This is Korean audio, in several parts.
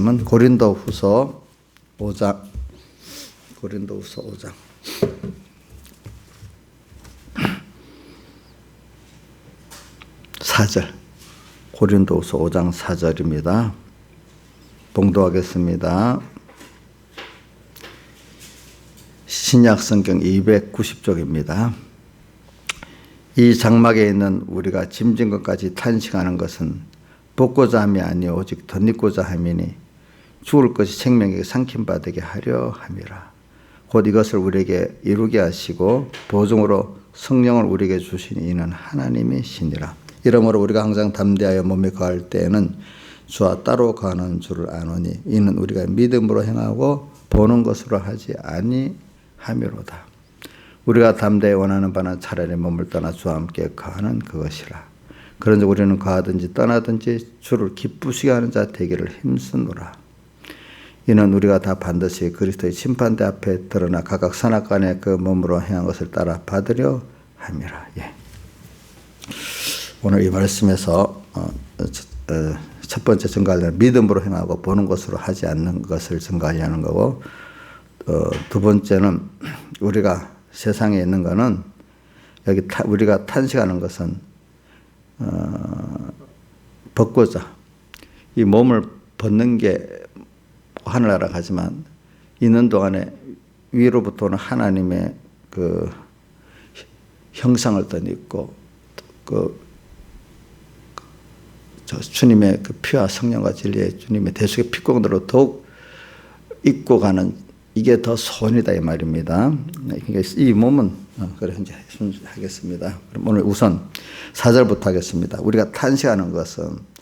말씀은 고린도후서 5장 4절. 고린도후서 5장 4절입니다. 봉독하겠습니다. 신약 성경 290쪽입니다. 이 장막에 있는 우리가 짐진 것까지 탄식하는 것은 벗고자 함이 아니요 오직 덧입고자 함이니 죽을 것이 생명에게 삼킴받게 하려 함이라. 곧 이것을 우리에게 이루게 하시고 보증으로 성령을 우리에게 주신 이는 하나님이시니라. 이러므로 우리가 항상 담대하여 몸에 거할 때에는 주와 따로 거하는 줄을 아노니 이는 우리가 믿음으로 행하고 보는 것으로 하지 아니함이로다. 우리가 담대히 원하는 바는 차라리 몸을 떠나 주와 함께 거하는 그것이라. 그런즉 우리는 거하든지 떠나든지 주를 기쁘시게 하는 자 되기를 힘쓰노라. 이는 우리가 다 반드시 그리스도의 심판대 앞에 드러나 각각 선악간에 그 몸으로 행한 것을 따라 받으려 함이라. 오늘 이 말씀에서 첫 번째 증거하려는 믿음으로 행하고 보는 것으로 하지 않는 것을 증거하려는 거고, 두 번째는 우리가 세상에 있는 것은 여기 우리가 탄식하는 것은 벗고자 이 몸을 벗는 게 하늘나라 가지만 있는 동안에 위로부터는 하나님의 그 형상을 덧입고 주님의 그 피와 성령과 진리의 주님의 대속의 피공대로 더욱 입고 가는 이게 더 소원이다 이 말입니다. 그러니까 이 몸은 그래 이제 하겠습니다. 그럼 오늘 우선 4절부터 하겠습니다. 우리가 탄식하는 것은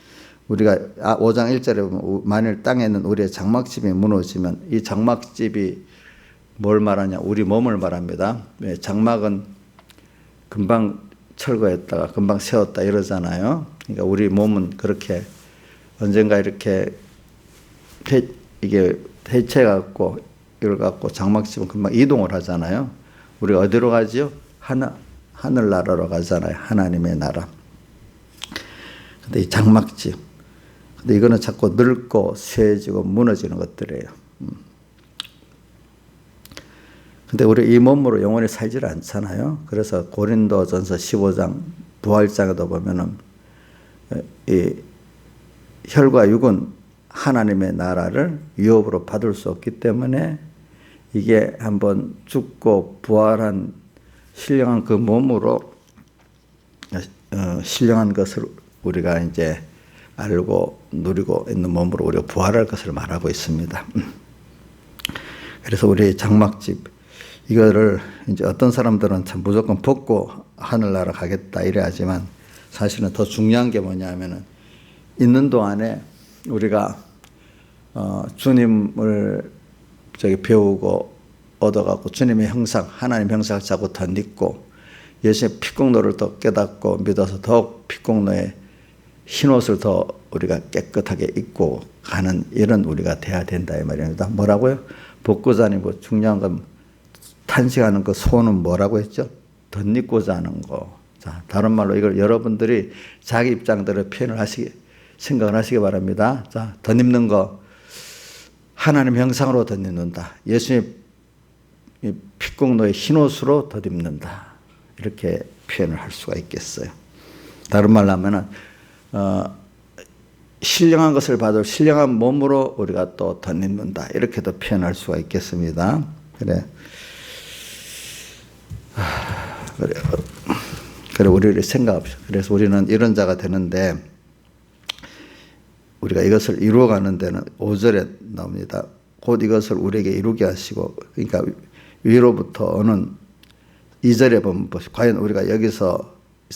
우리가 5장 1절에 보면 만일 땅에 있는 우리의 장막집이 무너지면 이 장막집이 뭘 말하냐? 우리 몸을 말합니다. 장막은 금방 철거했다가 금방 세웠다 이러잖아요. 그러니까 우리 몸은 그렇게 언젠가 이렇게 이게 해체해갖고 이걸 갖고 장막집은 금방 이동을 하잖아요. 우리가 어디로 가지요? 하늘나라로 가잖아요. 하나님의 나라. 근데 이 장막집. 근데 이거는 자꾸 늙고 쇠해지고 무너지는 것들이에요. 근데 우리 이 몸으로 영원히 살지를 않잖아요. 그래서 고린도전서 15장 부활장에도 보면은 이 혈과 육은 하나님의 나라를 유업으로 받을 수 없기 때문에 이게 한번 죽고 부활한 신령한 그 몸으로 신령한 것을 우리가 이제 알고 누리고 있는 몸으로 우리가 부활할 것을 말하고 있습니다. 그래서 우리 장막집 이거를 이제 어떤 사람들은 참 무조건 벗고 하늘나라 가겠다 이래 하지만 사실은 더 중요한 게 뭐냐면은 있는 동안에 우리가 주님을 배우고 얻어갖고 주님의 형상, 하나님 형상을 자꾸 덧입고 예수의 피공로를 더 깨닫고 믿어서 더욱 피공로의 흰옷을 더 우리가 깨끗하게 입고 가는 이런 우리가 돼야 된다 이 말입니다. 뭐라고요? 벗고자 아니고 중요한 건 탄식하는 그 소원은 뭐라고 했죠? 덧입고자 하는 거. 자, 다른 말로 이걸 여러분들이 자기 입장대로 생각을 하시기 바랍니다. 자, 덧입는 거 하나님 형상으로 덧입는다. 예수님의 피공로의 흰옷으로 덧입는다. 이렇게 표현을 할 수가 있겠어요. 다른 말로 하면은 신령한 것을 받을 신령한 몸으로 우리가 또 덧입는다. 이렇게도 표현할 수가 있겠습니다. 그래 우리를 생각합시다. 그래서 우리는 이런 자가 되는데 우리가 이것을 이루어가는 데는 5절에 나옵니다. 곧 이것을 우리에게 이루게 하시고, 그러니까 위로부터 오는 2절에 보면 과연 우리가 여기서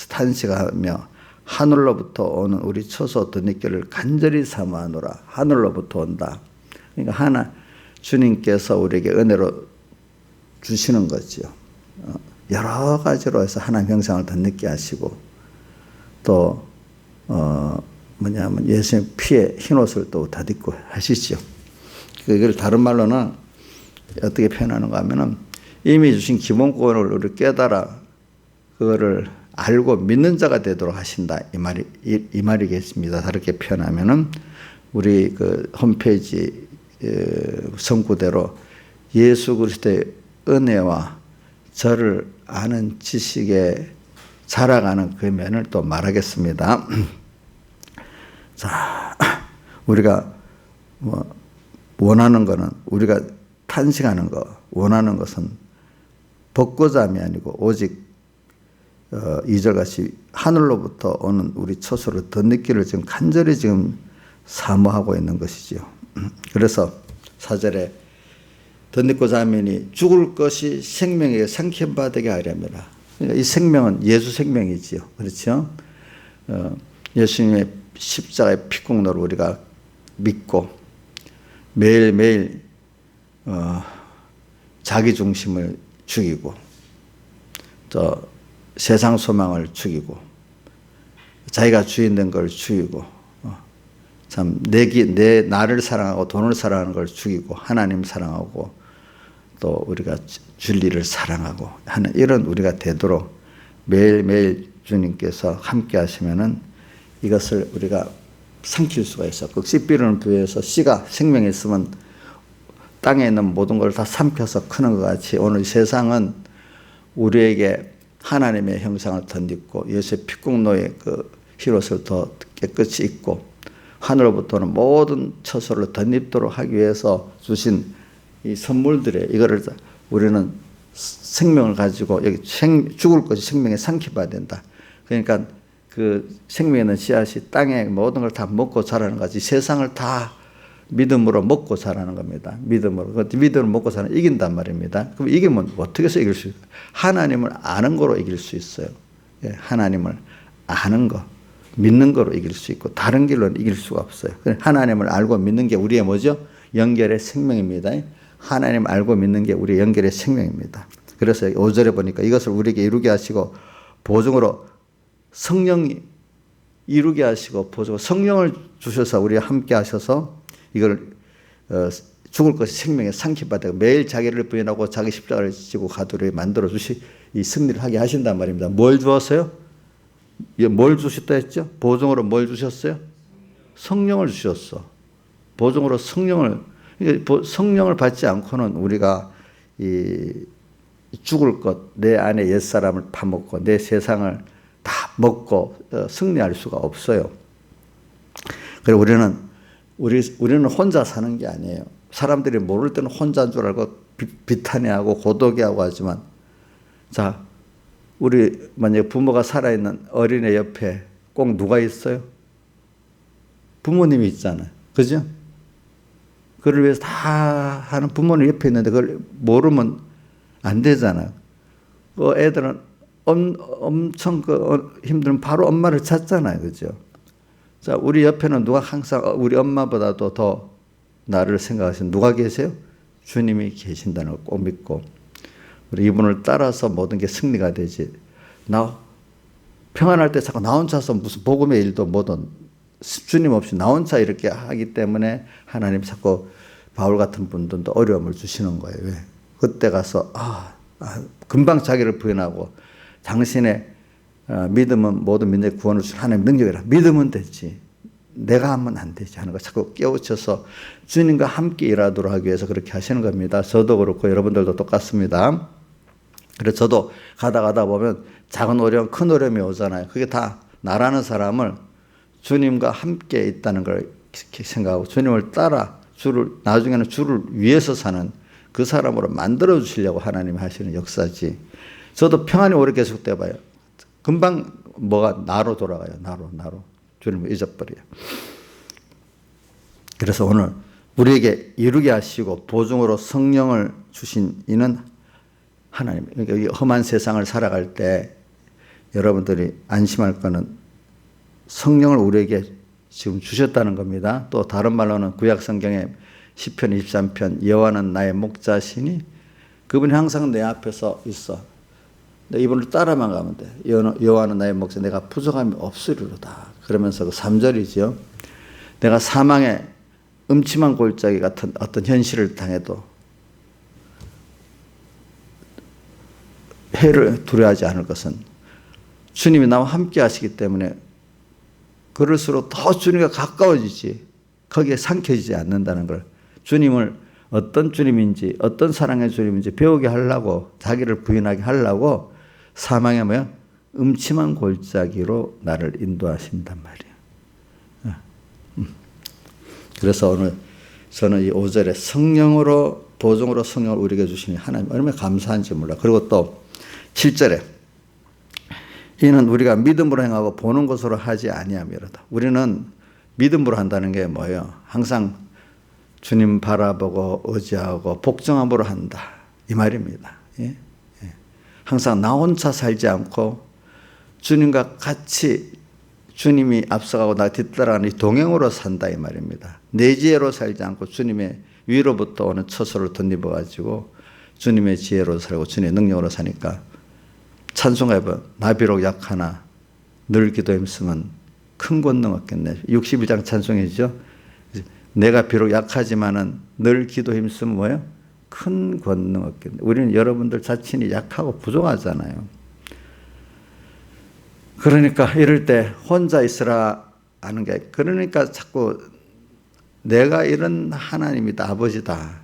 탄식하며 하늘로부터 오는 우리 처소 덧입기를 간절히 사모하노라. 하늘로부터 온다. 그러니까 주님께서 우리에게 은혜로 주시는 거죠. 여러 가지로 해서 하나님 형상을 덧입게 하시고 또 예수님 피에 흰옷을 또 덧입고 하시죠. 이걸 다른 말로는 어떻게 표현하는가 하면은 이미 주신 기본권을 우리 깨달아 그거를 알고 믿는 자가 되도록 하신다 이 말이겠습니다. 다르게 표현하면은 우리 그 홈페이지 성구대로 예수 그리스도의 은혜와 저를 아는 지식에 자라가는 그 면을 또 말하겠습니다. 자, 우리가 뭐 원하는 거는, 우리가 탄식하는 거, 원하는 것은 벚고자 함이 아니고 오직 2절같이 하늘로부터 오는 우리 처소를 덧입기를 지금 간절히 지금 사모하고 있는 것이지요. 그래서 4절에 덧입고자 하매니 죽을 것이 생명에게 상쾌바 되게 하렵니다. 그러니까 이 생명은 예수 생명이지요. 그렇죠? 예수님의 십자가의 피공로를 우리가 믿고 매일매일 자기 중심을 죽이고 또 세상 소망을 죽이고 자기가 주인된 걸 죽이고 참 내 나를 사랑하고 돈을 사랑하는 걸 죽이고 하나님 사랑하고 또 우리가 진리를 사랑하고 하는 이런 우리가 되도록 매일매일 주님께서 함께 하시면은 이것을 우리가 삼킬 수가 있어. 그 씨 뿌리는 부에서 씨가 생명이 있으면 땅에 있는 모든 걸 다 삼켜서 크는 것 같이 오늘 세상은 우리에게 하나님의 형상을 덧입고 예수의 피공로의 그 히롯을 더 깨끗이 입고 하늘로부터는 모든 처소를 덧입도록 하기 위해서 주신 이 선물들에 이거를 우리는 생명을 가지고 여기 죽을 것이 생명에 상기봐야 된다. 그러니까 그 생명에 있는 씨앗이 땅에 모든 걸 다 먹고 자라는 거지 세상을 다 믿음으로 먹고 자라는 겁니다. 믿음으로. 믿음으로 먹고 자라는 이긴단 말입니다. 그럼 이기면 어떻게 해서 이길 수 있어요? 하나님을 아는 거로 이길 수 있어요. 예, 하나님을 아는 거, 믿는 거로 이길 수 있고 다른 길로는 이길 수가 없어요. 하나님을 알고 믿는 게 우리의 뭐죠? 연결의 생명입니다. 하나님을 알고 믿는 게 우리의 연결의 생명입니다. 그래서 5절에 보니까 이것을 우리에게 이루게 하시고 보증으로 성령이 이루게 하시고 보증으로 성령을 주셔서 우리와 함께 하셔서 이걸 죽을 것이 생명의 상기받아 매일 자기를 부인하고 자기 십자가를 지고 가도록 만들어 주시 이 승리를 하게 하신단 말입니다. 뭘 주었어요? 뭘 주셨다 했죠? 보증으로 뭘 주셨어요? 성령을 주셨어. 보증으로 성령을 받지 않고는 우리가 이 죽을 것, 내 안에 옛사람을 파먹고 내 세상을 다 먹고 승리할 수가 없어요. 그리고 우리는 혼자 사는 게 아니에요. 사람들이 모를 때는 혼자인 줄 알고 비탄해하고 고독해하고 하지만 자, 우리 만약에 부모가 살아있는 어린애 옆에 꼭 누가 있어요? 부모님이 있잖아요. 그죠? 그를 위해서 다 하는 부모님 옆에 있는데 그걸 모르면 안 되잖아요. 애들은 엄청 힘들면 바로 엄마를 찾잖아요. 그죠? 자, 우리 옆에는 누가 항상 우리 엄마보다도 더 나를 생각하시는 누가 계세요? 주님이 계신다는 걸 꼭 믿고 우리 이분을 따라서 모든 게 승리가 되지. 나 평안할 때 자꾸 나 혼자서 무슨 복음의 일도 뭐든 주님 없이 나 혼자 이렇게 하기 때문에 하나님 자꾸 바울 같은 분들도 어려움을 주시는 거예요. 왜? 그때 가서 금방 자기를 부인하고 당신의 믿음은 모든 민족의 구원을 주신 하나님의 능력이라 믿으면 되지 내가 하면 안 되지 하는 거 자꾸 깨우쳐서 주님과 함께 일하도록 하기 위해서 그렇게 하시는 겁니다. 저도 그렇고 여러분들도 똑같습니다. 그래서 저도 가다 보면 작은 어려움 큰 어려움이 오잖아요. 그게 다 나라는 사람을 주님과 함께 있다는 걸 생각하고 주님을 따라 나중에는 주를 위해서 사는 그 사람으로 만들어 주시려고 하나님이 하시는 역사지. 저도 평안이 오래 계속돼 봐요. 금방 뭐가 나로 돌아가요. 나로. 주님을 잊어버려요. 그래서 오늘 우리에게 이루게 하시고 보증으로 성령을 주신 이는 하나님. 그러니까 이 험한 세상을 살아갈 때 여러분들이 안심할 거는 성령을 우리에게 지금 주셨다는 겁니다. 또 다른 말로는 구약 성경의 시편 23편 여호와는 나의 목자시니 그분이 항상 내 앞에서 있어. 이분을 따라만 가면 돼. 여호와는 나의 목자 내가 부족함이 없으리로다. 그러면서 그 3절이죠. 내가 사망의 음침한 골짜기 같은 어떤 현실을 당해도 해를 두려워하지 않을 것은 주님이 나와 함께 하시기 때문에 그럴수록 더 주님과 가까워지지. 거기에 삼켜지지 않는다는 걸, 주님을 어떤 주님인지 어떤 사랑의 주님인지 배우게 하려고, 자기를 부인하게 하려고 사망의 뭐야? 음침한 골짜기로 나를 인도하신단 말이에요. 그래서 오늘 저는 이 5절에 성령으로, 보증으로 성령을 우리에게 주시니 하나님 얼마나 감사한지 몰라. 그리고 또 7절에 이는 우리가 믿음으로 행하고 보는 것으로 하지 아니함이로다. 우리는 믿음으로 한다는 게 뭐예요? 항상 주님 바라보고 의지하고 복종함으로 한다, 이 말입니다. 예? 항상 나 혼자 살지 않고 주님과 같이, 주님이 앞서가고 나 뒤따라가는 이 동행으로 산다, 이 말입니다. 내 지혜로 살지 않고 주님의 위로부터 오는 처소를 덧입어 가지고 주님의 지혜로 살고 주님의 능력으로 사니까 찬송해봐. 나 비록 약하나 늘 기도 힘쓰면 큰 권능 얻겠네. 61장 찬송이죠. 내가 비록 약하지만은 늘 기도 힘쓰면 뭐예요? 큰 권능 얻겠네. 우리는 여러분들 자신이 약하고 부족하잖아요. 그러니까 이럴 때 혼자 있으라 하는 게, 그러니까 자꾸 내가 이런 하나님이다, 아버지다,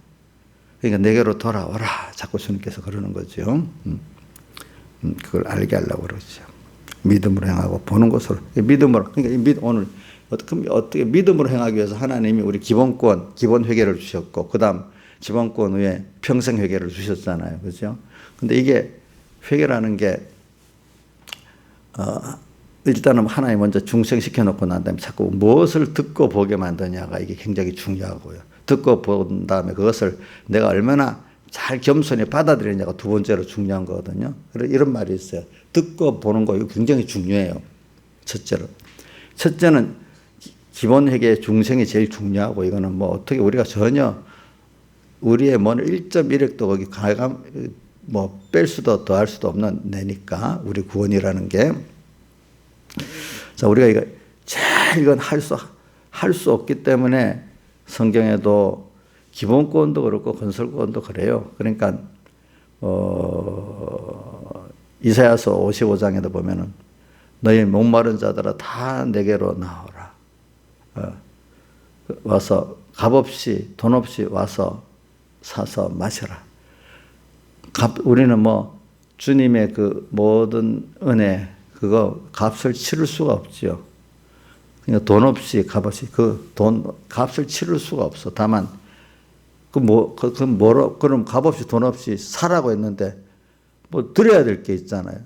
그러니까 내게로 돌아오라, 자꾸 주님께서 그러는 거죠. 그걸 알게 하려고 그러죠. 믿음으로 행하고 보는 것으로. 믿음으로, 그러니까 오늘 어떻게 믿음으로 행하기 위해서 하나님이 우리 기본권, 기본 회개를 주셨고, 그 다음 기본권 후에 평생 회개를 주셨잖아요. 그죠? 근데 이게 회개라는 게, 일단은 하나님 먼저 중생시켜 놓고 난 다음에 자꾸 무엇을 듣고 보게 만드냐가 이게 굉장히 중요하고요. 듣고 본 다음에 그것을 내가 얼마나 잘 겸손히 받아들이냐가 두 번째로 중요한 거거든요. 그래서 이런 말이 있어요. 듣고 보는 거 이거 굉장히 중요해요. 첫째로. 첫째는 기본 회개의 중생이 제일 중요하고, 이거는 뭐 어떻게 우리가 전혀 우리의 뭐는 1.1핵도 거기 뭐 뺄 수도 더할 수도 없는 내니까, 우리 구원이라는 게. 자, 우리가 이건 할 수 없기 때문에 성경에도 기본권도 그렇고 건설권도 그래요. 그러니까 이사야서 55장에도 보면은 너희 목마른 자들아 다 내게로 나오라. 와서 값없이 돈 없이 와서 사서 마셔라. 우리는 뭐 주님의 그 모든 은혜, 그거 값을 치를 수가 없죠. 그러니까 돈 없이 값없이 값을 치를 수가 없어. 다만 그럼 값없이 돈 없이 사라고 했는데 뭐 드려야 될 게 있잖아요.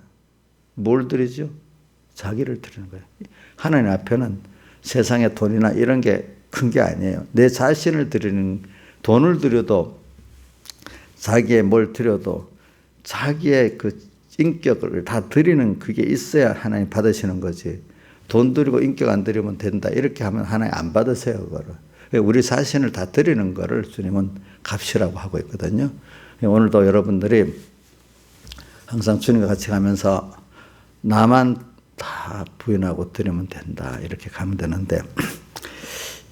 뭘 드리죠? 자기를 드리는 거예요. 하나님 앞에는 세상의 돈이나 이런 게 큰 게 아니에요. 내 자신을 드리는, 돈을 드려도, 자기의 뭘 드려도 자기의 그 인격을 다 드리는 그게 있어야 하나님 받으시는 거지. 돈 드리고 인격 안 드리면 된다, 이렇게 하면 하나님 안 받으세요, 그거를. 우리 자신을 다 드리는 거를 주님은 값이라고 하고 있거든요. 오늘도 여러분들이 항상 주님과 같이 가면서 나만 다 부인하고 드리면 된다, 이렇게 가면 되는데,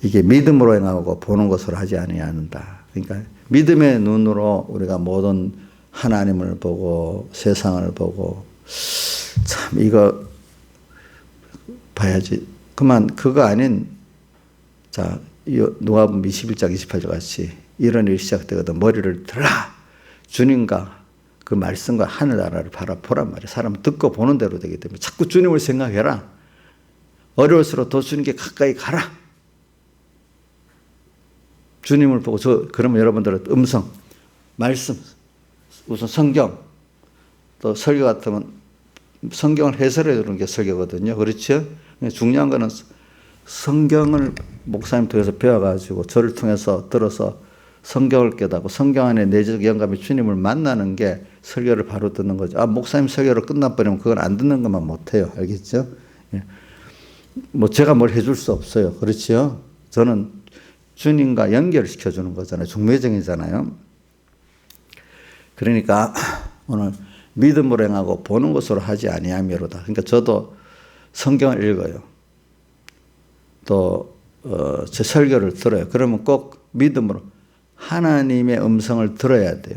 이게 믿음으로 행하고 보는 것으로 하지 아니한다. 그러니까 믿음의 눈으로 우리가 모든 하나님을 보고 세상을 보고, 참 이거 봐야지. 그만 그거 아닌, 자, 누가복음 21장 28절 같이 이런 일이 시작되거든. 머리를 들라, 주님과 그 말씀과 하늘나라를 바라보란 말이야. 사람은 듣고 보는 대로 되기 때문에 자꾸 주님을 생각해라. 어려울수록 더 주님께 가까이 가라. 주님을 보고, 그러면 여러분들은 음성, 말씀, 우선 성경, 또 설교 같으면 성경을 해설해 주는 게 설교거든요. 그렇죠? 중요한 거는 성경을 목사님 통해서 배워가지고 저를 통해서 들어서 성경을 깨닫고 성경 안에 내적 영감이 주님을 만나는 게 설교를 바로 듣는 거죠. 목사님 설교로 끝나버리면 그건 안 듣는 것만 못해요. 알겠죠? 뭐 제가 뭘 해줄 수 없어요. 그렇죠? 저는 주님과 연결시켜주는 거잖아요. 중매정이잖아요. 그러니까 오늘 믿음으로 행하고 보는 것으로 하지 아니하미로다. 그러니까 저도 성경을 읽어요. 또 제 설교를 들어요. 그러면 꼭 믿음으로 하나님의 음성을 들어야 돼요.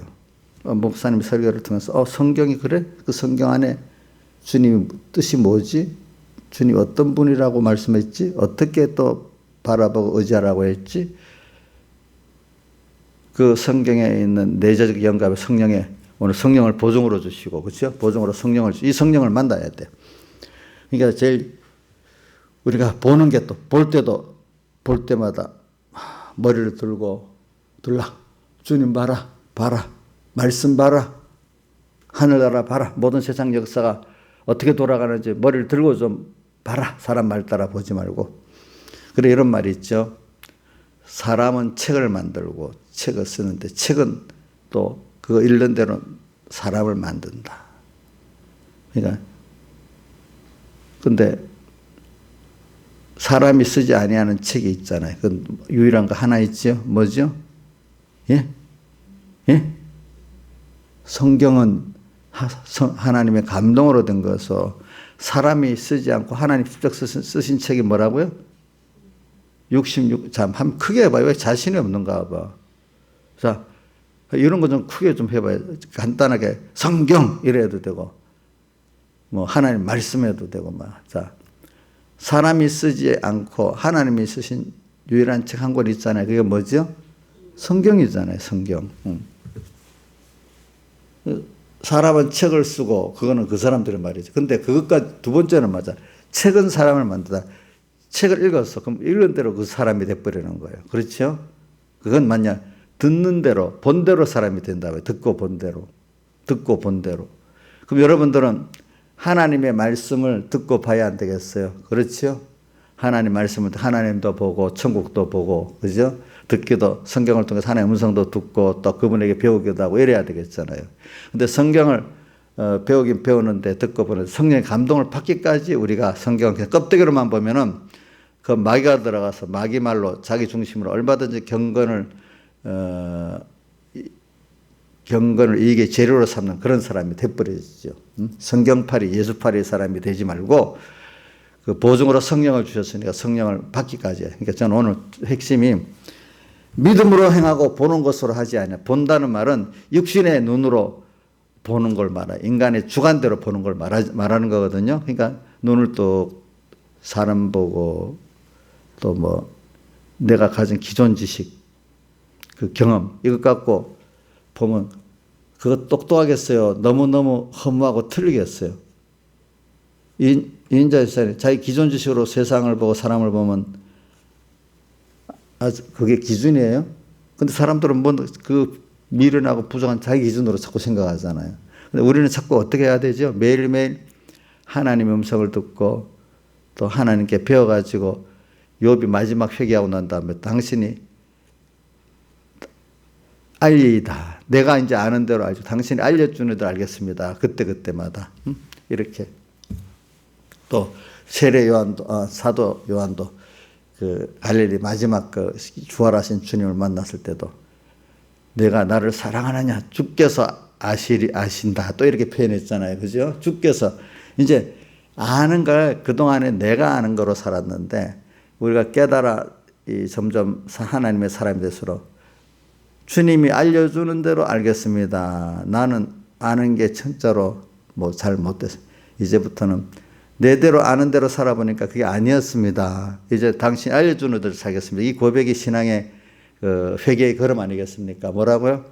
목사님 설교를 통해서 성경이 그래? 그 성경 안에 주님 뜻이 뭐지? 주님 어떤 분이라고 말씀했지? 어떻게 또 바라보고 의지하라고 했지? 그 성경에 있는 내재적 영감의 성령에 오늘 성령을 보증으로 주시고, 그렇죠? 보증으로 이 성령을 만나야 돼. 그러니까 제일 우리가 보는 게 또 볼 때마다 머리를 들고 들라 주님 봐라 말씀 봐라 하늘나라 봐라 모든 세상 역사가 어떻게 돌아가는지 머리를 들고 좀 봐라. 사람 말 따라 보지 말고. 그래 이런 말이 있죠. 사람은 책을 만들고 책을 쓰는데 책은 또 그거 읽는 대로 사람을 만든다. 그러니까 근데 사람이 쓰지 아니하는 책이 있잖아요. 그 유일한 거 하나 있죠. 뭐죠? 예? 성경은 하나님의 감동으로 된 것으로 사람이 쓰지 않고 하나님 직접 쓰신 책이 뭐라고요? 66, 자, 한번 크게 해봐요. 왜 자신이 없는가 봐. 자, 이런 거 좀 크게 좀 해봐요. 간단하게 성경 이래도 되고, 뭐 하나님 말씀해도 되고, 막. 자, 사람이 쓰지 않고 하나님이 쓰신 유일한 책 한 권 있잖아요. 그게 뭐죠? 성경이잖아요. 성경. 사람은 책을 쓰고 그거는 그 사람들의 말이죠. 근데 그것까지 두 번째는 맞아. 책은 사람을 만들다. 책을 읽었어. 그럼 읽은 대로 그 사람이 돼버리는 거예요. 그렇죠? 그건 만약 듣는 대로 본 대로 사람이 된다고요. 듣고 본 대로. 그럼 여러분들은 하나님의 말씀을 듣고 봐야 안 되겠어요? 그렇죠? 하나님 말씀을 하나님도 보고 천국도 보고, 그죠? 듣기도 성경을 통해서 하나님의 음성도 듣고 또 그분에게 배우기도 하고 이래야 되겠잖아요. 근데 성경을 배우긴 배우는데 듣고 보는 성령의 감동을 받기까지 우리가 성경 껍데기로만 보면은 그 마귀가 들어가서 마귀 말로 자기 중심으로 얼마든지 경건을 이익의 재료로 삼는 그런 사람이 돼버리죠. 성경팔이 예수팔이 사람이 되지 말고 그 보증으로 성령을 주셨으니까 성령을 받기까지 해요. 그러니까 저는 오늘 핵심이 믿음으로 행하고 보는 것으로 하지 않냐. 본다는 말은 육신의 눈으로 보는 걸 말해요. 인간의 주관대로 보는 걸 말하는 거거든요. 그러니까 눈을 또 사람 보고 또 뭐 내가 가진 기존 지식, 그 경험 이것 갖고 보면 그거 똑똑하겠어요? 너무너무 허무하고 틀리겠어요? 인자일산이 자기 기존 지식으로 세상을 보고 사람을 보면 그게 기준이에요? 근데 사람들은 뭐 그 미련하고 부족한 자기 기준으로 자꾸 생각하잖아요. 근데 우리는 자꾸 어떻게 해야 되죠? 매일매일 하나님의 음성을 듣고 또 하나님께 배워가지고 욥이 마지막 회개하고 난 다음에 당신이 알리이다. 내가 이제 아는 대로 알죠. 당신이 알려주는 대로 알겠습니다. 그때마다. 이렇게. 또 세례 요한도, 사도 요한도 그 갈릴리 마지막 그 부활하신 주님을 만났을 때도 내가 나를 사랑하느냐 주께서 아신다. 또 이렇게 표현했잖아요. 그죠? 주께서 이제 아는 걸 그동안에 내가 아는 거로 살았는데 우리가 깨달아 점점 하나님의 사람이 될수록 주님이 알려주는 대로 알겠습니다. 나는 아는 게 진짜로 뭐 잘 못됐어요. 이제부터는 내대로 아는 대로 살아보니까 그게 아니었습니다. 이제 당신이 알려주는 대로 살겠습니다. 이 고백이 신앙의 회개의 걸음 아니겠습니까? 뭐라고요?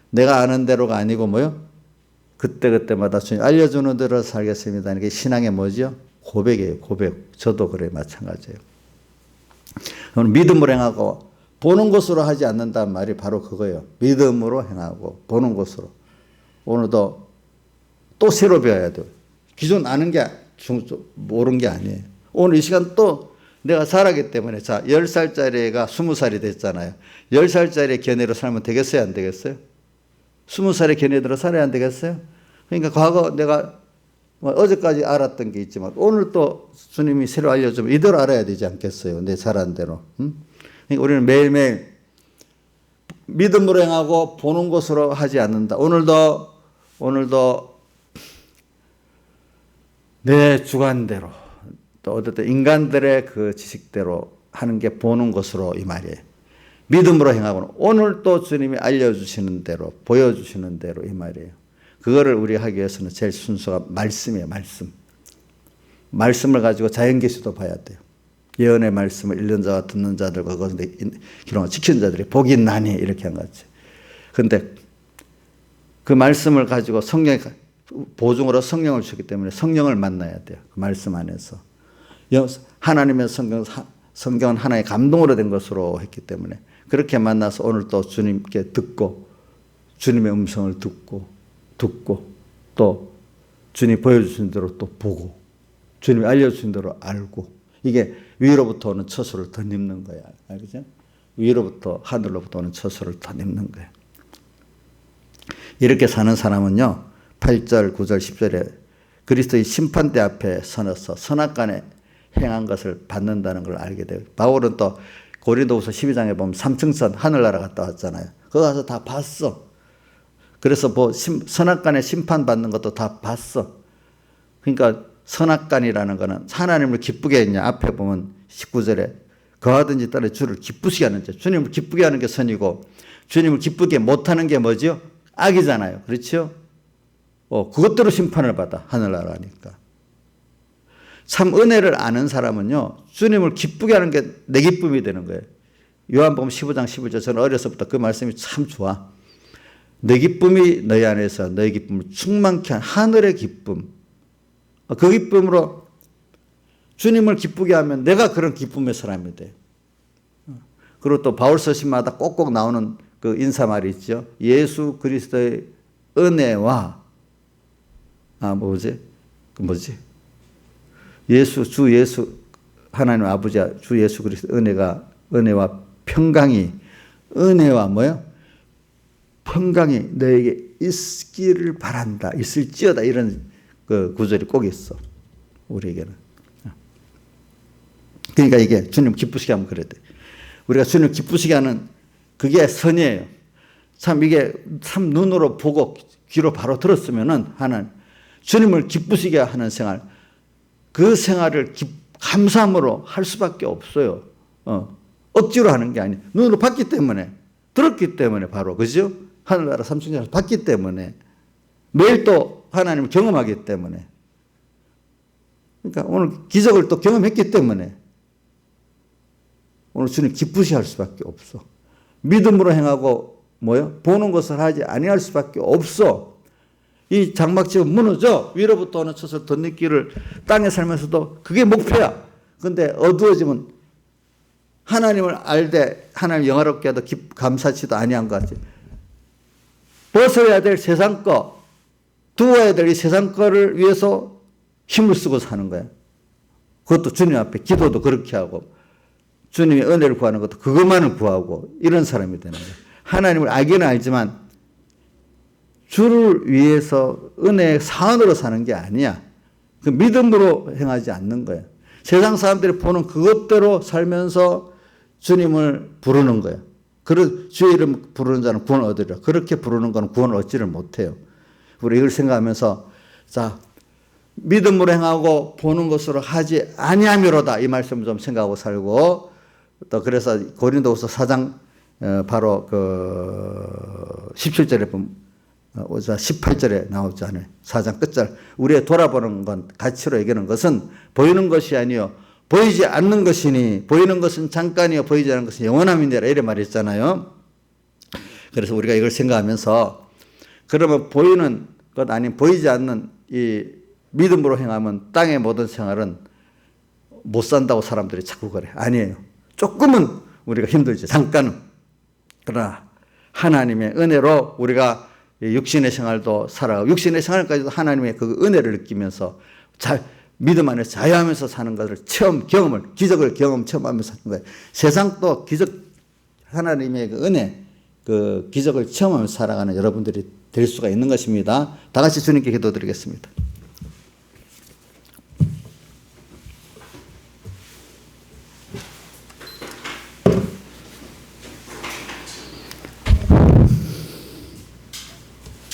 내가 아는 대로가 아니고 뭐요? 그때마다 주님 알려주는 대로 살겠습니다. 이게 신앙의 뭐죠? 고백이에요. 고백. 저도 그래 마찬가지예요. 믿음으로 행하고 보는 것으로 하지 않는다는 말이 바로 그거예요. 믿음으로 행하고 보는 것으로. 오늘도 또 새로 배워야 돼요. 기존 아는 게 모르는 게 아니에요. 오늘 이 시간 또 내가 살았기 때문에 자 10살짜리가 20살이 됐잖아요. 10살짜리 견해로 살면 되겠어요? 안 되겠어요? 20살의 견해대로 살아야 안 되겠어요? 그러니까 과거 내가 어제까지 알았던 게 있지만 오늘 또 주님이 새로 알려주면 이대로 알아야 되지 않겠어요? 내 잘한 대로. 그러니까 우리는 매일매일 믿음으로 행하고 보는 것으로 하지 않는다. 오늘도 내 주관대로 또 어쨌든 인간들의 그 지식대로 하는 게 보는 것으로 이 말이에요. 믿음으로 행하고는 오늘 또 주님이 알려주시는 대로 보여주시는 대로 이 말이에요. 그거를 우리 하기 위해서는 제일 순서가 말씀이에요. 말씀을 가지고 자연계시도 봐야 돼요. 예언의 말씀을 읽는 자와 듣는 자들과 그것을 기록을 지키는 자들이 복이 있나니 이렇게 한 거지. 그런데 그 말씀을 가지고 성령이 보증으로 성령을 주기 때문에 성령을 만나야 돼요. 그 말씀 안에서. 하나님의 성경은 하나의 감동으로 된 것으로 했기 때문에 그렇게 만나서 오늘 또 주님께 듣고 주님의 음성을 듣고 또 주님이 보여주신 대로 또 보고 주님이 알려주신 대로 알고 이게 위로부터 오는 처소를 덧입는 거야. 알겠죠? 위로부터 하늘로부터 오는 처소를 덧입는 거야. 이렇게 사는 사람은요. 8절, 9절, 10절에 그리스도의 심판대 앞에 서서 선악간에 행한 것을 받는다는 걸 알게 돼요. 바울은 또 고린도후서 12장에 보면 삼층선 하늘나라 갔다 왔잖아요. 거기 가서 다 봤어. 그래서 뭐 선악간에 심판받는 것도 다 봤어. 그러니까 선악간이라는 거는 하나님을 기쁘게 했냐. 앞에 보면 19절에 거하든지 떠나 주를 기쁘시게 하는 자. 주님을 기쁘게 하는 게 선이고 주님을 기쁘게 못하는 게 뭐죠? 악이잖아요. 그렇죠? 그것대로 심판을 받아. 하늘나라니까. 참 은혜를 아는 사람은요. 주님을 기쁘게 하는 게 내 기쁨이 되는 거예요. 요한복음 15장 11절 저는 어려서부터 그 말씀이 참 좋아. 내 기쁨이 너희 안에서 너희 기쁨을 충만케 한 하늘의 기쁨. 그 기쁨으로 주님을 기쁘게 하면 내가 그런 기쁨의 사람이 돼. 그리고 또 바울 서신마다 꼭꼭 나오는 그 인사말이 있죠. 예수 그리스도의 은혜와 주 예수 하나님 아버지 주 예수 그리스도 은혜와 평강이 은혜와 뭐요? 평강이 너에게 있기를 바란다. 있을지어다. 이런 그 구절이 꼭 있어. 우리에게는. 그러니까 이게 주님 기쁘시게 하면 그래야 돼. 우리가 주님 기쁘시게 하는 그게 선이에요. 참 이게 참 눈으로 보고 귀로 바로 들었으면은 하나님 주님을 기쁘시게 하는 생활 그 생활을 감사함으로 할 수밖에 없어요. 억지로 하는 게 아니에요. 눈으로 봤기 때문에 들었기 때문에 바로 그죠? 하늘나라 삼층자를 봤기 때문에 매일 또 하나님을 경험하기 때문에 그러니까 오늘 기적을 또 경험했기 때문에 오늘 주님 기쁘시 할 수밖에 없어. 믿음으로 행하고 보는 것을 하지 아니할 수밖에 없어. 이 장막집은 무너져 위로부터 오는 처소를 덧입기를 땅에 살면서도 그게 목표야. 그런데 어두워지면 하나님을 알되 하나님 영화롭게 하도 감사치도 아니한 것 같지. 벗어야 될 세상 거 두어야 될 이 세상 거를 위해서 힘을 쓰고 사는 거야. 그것도 주님 앞에 기도도 그렇게 하고 주님의 은혜를 구하는 것도 그것만을 구하고 이런 사람이 되는 거야. 하나님을 알기는 알지만 주를 위해서 은혜의 사원으로 사는 게 아니야. 그 믿음으로 행하지 않는 거야. 세상 사람들이 보는 그것대로 살면서 주님을 부르는 거야. 주의 이름 부르는 자는 구원을 얻으리라. 그렇게 부르는 건 구원을 얻지를 못해요. 우리 이걸 생각하면서 자 믿음으로 행하고 보는 것으로 하지 아니함이로다. 이 말씀 좀 생각하고 살고 또 그래서 고린도후서 4장 바로 그 17절에 보면 18절에 나오잖아요. 4장 끝절. 우리의 돌아보는 건 가치로 얘기하는 것은 보이는 것이 아니요 보이지 않는 것이니 보이는 것은 잠깐이요 보이지 않는 것은 영원함이니라 이래 말했잖아요. 그래서 우리가 이걸 생각하면서 그러면 보이는 것 아닌 보이지 않는 이 믿음으로 행하면 땅의 모든 생활은 못 산다고 사람들이 자꾸 그래. 아니에요. 조금은 우리가 힘들지. 잠깐은. 그러나 하나님의 은혜로 우리가 육신의 생활도 살아가고 육신의 생활까지도 하나님의 그 은혜를 느끼면서 믿음 안에서 자유하면서 사는 것을 기적을 체험하면서 사는 거예요. 세상도 기적, 하나님의 그 은혜, 그 기적을 체험하면서 살아가는 여러분들이 될 수가 있는 것입니다. 다 같이 주님께 기도드리겠습니다.